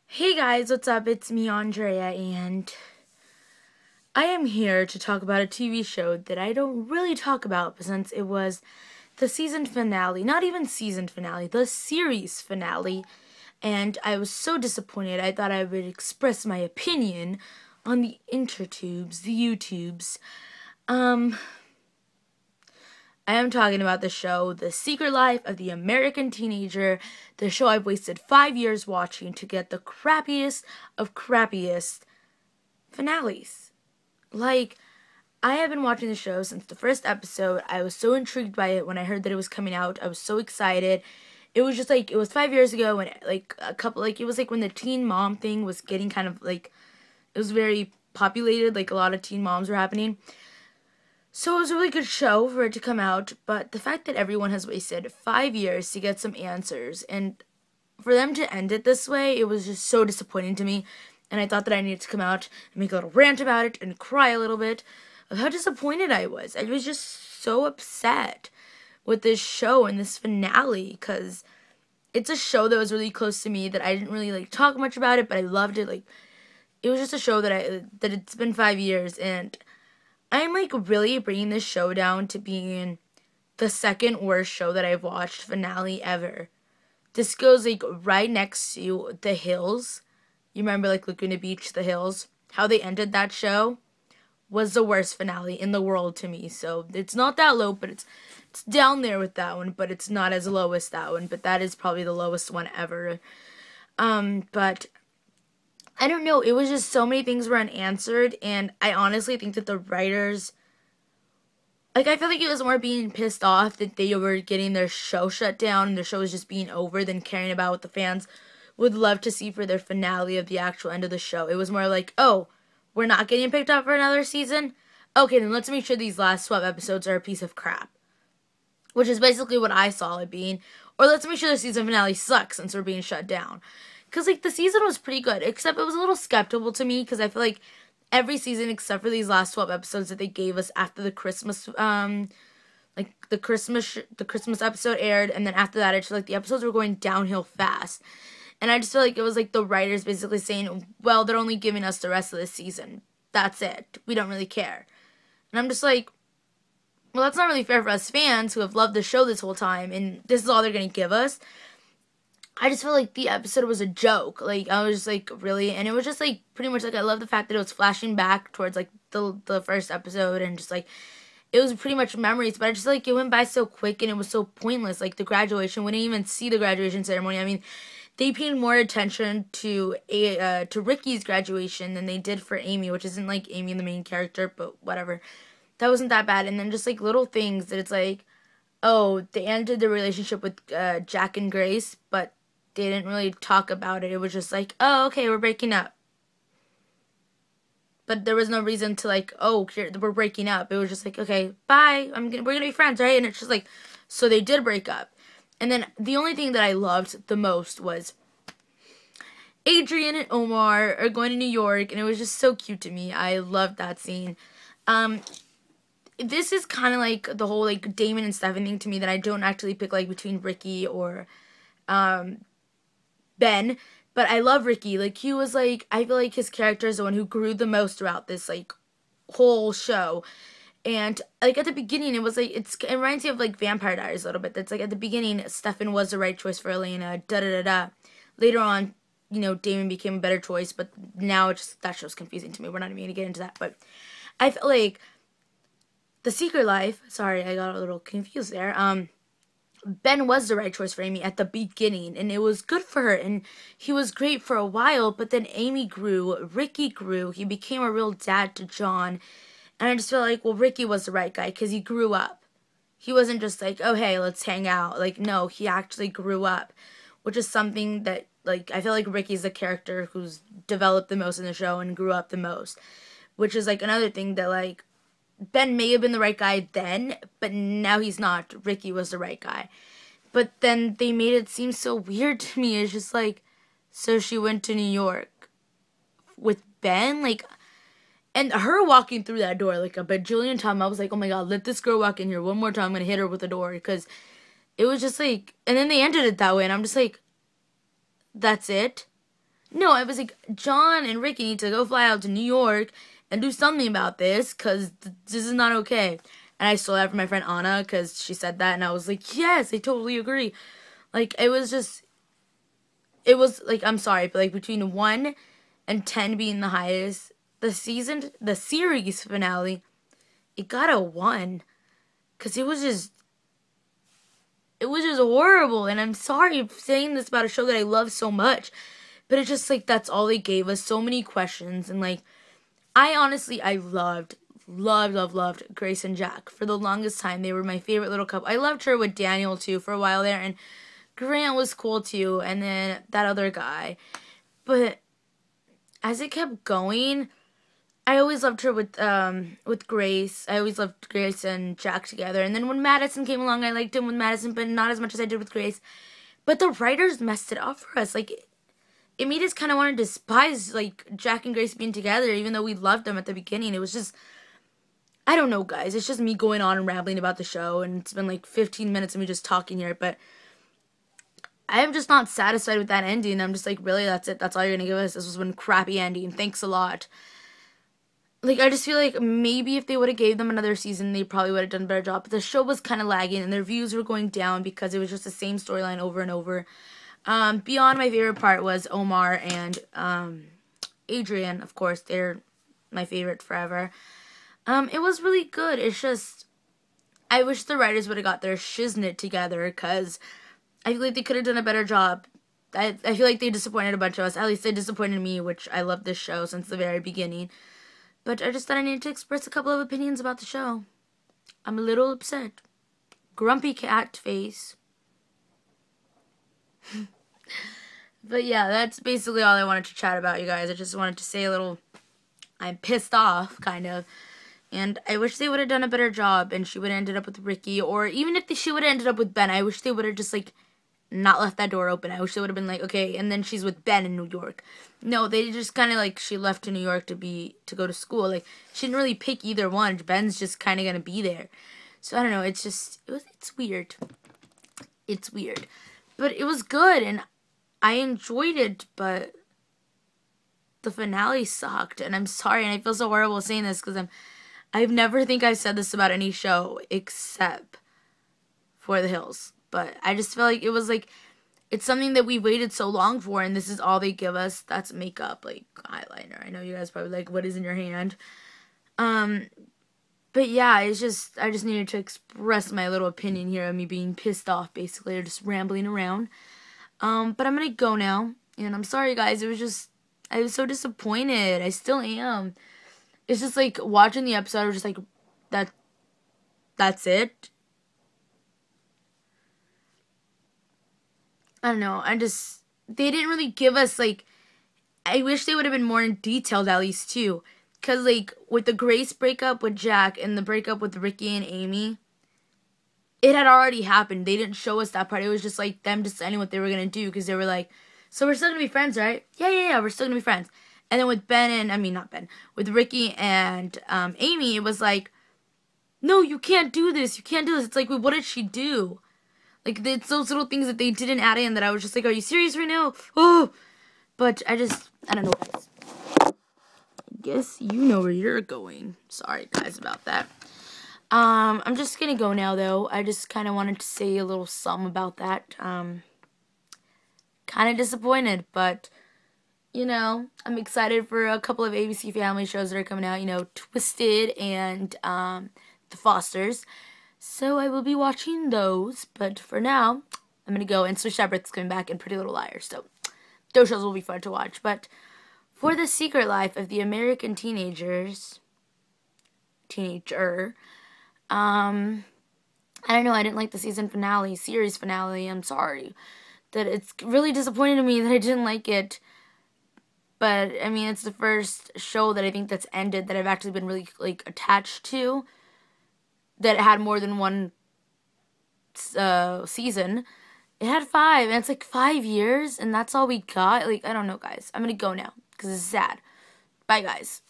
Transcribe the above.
Hey guys, what's up? It's me, Andrea, and I am here to talk about a TV show that I don't really talk about since it was the season finale. Not even season finale, the series finale. And I was so disappointed. I thought I would express my opinion on the intertubes, the YouTubes. Um, I am talking about the show, The Secret Life of the American Teenager, the show I've wasted 5 years watching to get the crappiest of crappiest finales. Like, I have been watching the show since the first episode. I was so intrigued by it when I heard that it was coming out. I was so excited. It was just like, it was 5 years ago when, it was like when the teen mom thing was getting kind of like, it was very populated, like a lot of teen moms were happening. So it was a really good show for it to come out, but the fact that everyone has wasted 5 years to get some answers, and for them to end it this way, it was just so disappointing to me, and I thought that I needed to come out and make a little rant about it and cry a little bit of how disappointed I was. I was just so upset with this show and this finale, because it's a show that was really close to me, that I didn't really, talk much about it, but I loved it. It was just a show that it's been 5 years, and I'm, really bringing this show down to being the second worst show that I've watched finale ever. This goes, right next to The Hills. You remember, Laguna Beach, The Hills? How they ended that show was the worst finale in the world to me. So, it's not that low, but it's down there with that one, but it's not as low as that one. But that is probably the lowest one ever. But I don't know, it was just so many things were unanswered, and I honestly think that the writers, I feel like it was more being pissed off that they were getting their show shut down and their show was just being over than caring about what the fans would love to see for their finale of the actual end of the show. It was more like, oh, we're not getting picked up for another season? Okay, then let's make sure these last 12 episodes are a piece of crap. Which is basically what I saw it being. Or let's make sure the season finale sucks since we're being shut down. Because, the season was pretty good, except it was a little skeptical to me, because I feel like every season, except for these last 12 episodes that they gave us after the Christmas, the Christmas episode aired, and then after that, it's the episodes were going downhill fast. And I just feel like it was, the writers basically saying, well, they're only giving us the rest of the season. That's it. We don't really care. And I'm just like, well, that's not really fair for us fans who have loved the show this whole time, and this is all they're going to give us. I just felt like the episode was a joke. I was just really, and it was just pretty much I love the fact that it was flashing back towards the first episode, and just it was pretty much memories, but I just it went by so quick and it was so pointless. The graduation, we didn't even see the graduation ceremony. I mean, they paid more attention to Ricky's graduation than they did for Amy, which isn't Amy the main character, but whatever. That wasn't that bad. And then just little things that it's oh, they ended the relationship with Jack and Grace, but they didn't really talk about it. It was just oh, okay, we're breaking up. But there was no reason to oh, we're breaking up. It was just okay, bye. We're gonna be friends, right? And it's just so they did break up. And then the only thing that I loved the most was Adrian and Omar are going to New York, and it was just so cute to me. I loved that scene. This is kind of the whole Damon and Stefan thing to me that I don't actually pick between Ricky or Ben, but I love Ricky. He was I feel his character is the one who grew the most throughout this whole show. And at the beginning it was it reminds me of Vampire Diaries a little bit. That's at the beginning Stefan was the right choice for Elena, Later on, Damon became a better choice, but now that show's confusing to me. We're not even gonna get into that, but I felt The Secret Life, sorry, I got a little confused there. Ben was the right choice for Amy at the beginning, and it was good for her, and he was great for a while, but then Amy grew, Ricky grew, he became a real dad to John, and I just feel well, Ricky was the right guy, because he grew up. He wasn't just oh, hey, let's hang out. No, he actually grew up, which is something that, I feel Ricky's the character who's developed the most in the show and grew up the most, which is, another thing that, Ben may have been the right guy then, but now he's not. Ricky was the right guy. But then they made it seem so weird to me. It's just so she went to New York with Ben? And her walking through that door a bajillion times, I was oh my god, let this girl walk in here one more time. I'm going to hit her with the door. Because it was just and then they ended it that way. And I'm just that's it? No, I was like, John and Ricky need to go fly out to New York and do something about this, because this is not okay. And I stole that from my friend Anna, because she said that, and I was like, yes, I totally agree. Like, it was like, I'm sorry, but like, between 1 and 10 being the highest, the series finale, it got a 1. Because it was just horrible. And I'm sorry for saying this about a show that I love so much. But it's just like, that's all they gave us. So many questions. And like, I loved Grace and Jack. For the longest time, they were my favorite little couple. I loved her with Daniel too for a while there. And Grant was cool too. And then that other guy. But as it kept going, I always loved her with Grace. I always loved Grace and Jack together. And then when Madison came along, I liked him with Madison, but not as much as I did with Grace. But the writers messed it up for us. Like, it made us kind of want to despise, like, Jack and Grace being together, even though we loved them at the beginning. It was just, I don't know, guys. It's just me going on and rambling about the show, and it's been like 15 minutes of me just talking here, but I am just not satisfied with that ending. I'm just like, really, that's it? That's all you're going to give us? This was one crappy ending. Thanks a lot. Like, I just feel like maybe if they would have gave them another season, they probably would have done a better job. But the show was kind of lagging, and their views were going down because it was just the same storyline over and over. Beyond, my favorite part was Omar and Adrian. Of course, they're my favorite forever. It was really good. It's just, I wish the writers would have got their shiznit together, because I feel like they could have done a better job. I feel like they disappointed a bunch of us. At least they disappointed me, which I love this show since the very beginning. But I just thought I needed to express a couple of opinions about the show. I'm a little upset. Grumpy cat face. But yeah, that's basically all I wanted to chat about, you guys. I just wanted to say a little, I'm pissed off, kind of. And I wish they would have done a better job, and she would have ended up with Ricky. Or even if she would have ended up with Ben, I wish they would have just, like, not left that door open. I wish they would have been like, okay, and then she's with Ben in New York. No, they just kind of like, she left to New York to go to school. Like, she didn't really pick either one. Ben's just kind of going to be there. So I don't know, it's weird. It's weird. But it was good, and I enjoyed it, but the finale sucked, and I'm sorry, and I feel so horrible saying this, because I've never think I've said this about any show except For the Hills. But I just feel like it was like, it's something that we waited so long for, and this is all they give us. That's makeup, like eyeliner. I know you guys probably like, what is in your hand? But yeah, it's just, I just needed to express my little opinion here of me being pissed off, basically, or just rambling around. But I'm gonna go now, and I'm sorry, guys. It was just, I was so disappointed. I still am. It's just like, watching the episode, I was just like, that's it? I don't know, they didn't really give us, like, I wish they would have been more in detailed, at least, too. Because, like, with the Grace breakup with Jack and the breakup with Ricky and Amy, it had already happened. They didn't show us that part. It was just, like, them deciding what they were going to do, because they were like, so we're still going to be friends, right? Yeah, we're still going to be friends. And then with with Ricky and Amy, it was like, no, you can't do this. You can't do this. It's like, wait, what did she do? Like, it's those little things that they didn't add in that I was just like, are you serious right now? Oh! But I don't know, guys. I guess you know where you're going. Sorry, guys, about that. I'm just gonna go now, though. I just kind of wanted to say a little something about that. Kind of disappointed, but, you know, I'm excited for a couple of ABC Family shows that are coming out. You know, Twisted and The Fosters. So I will be watching those, but for now, I'm going to go, and Swiss Shepherd's coming back, and Pretty Little Liars, so those shows will be fun to watch. But for The Secret Life of the American Teenager, I don't know, I didn't like the series finale, I'm sorry. That it's really disappointing to me that I didn't like it. But, I mean, it's the first show that I think that's ended that I've actually been really, like, attached to. That had more than one season. It had 5, and it's like 5 years, and that's all we got. Like, I don't know, guys. I'm gonna go now, because it's sad. Bye, guys.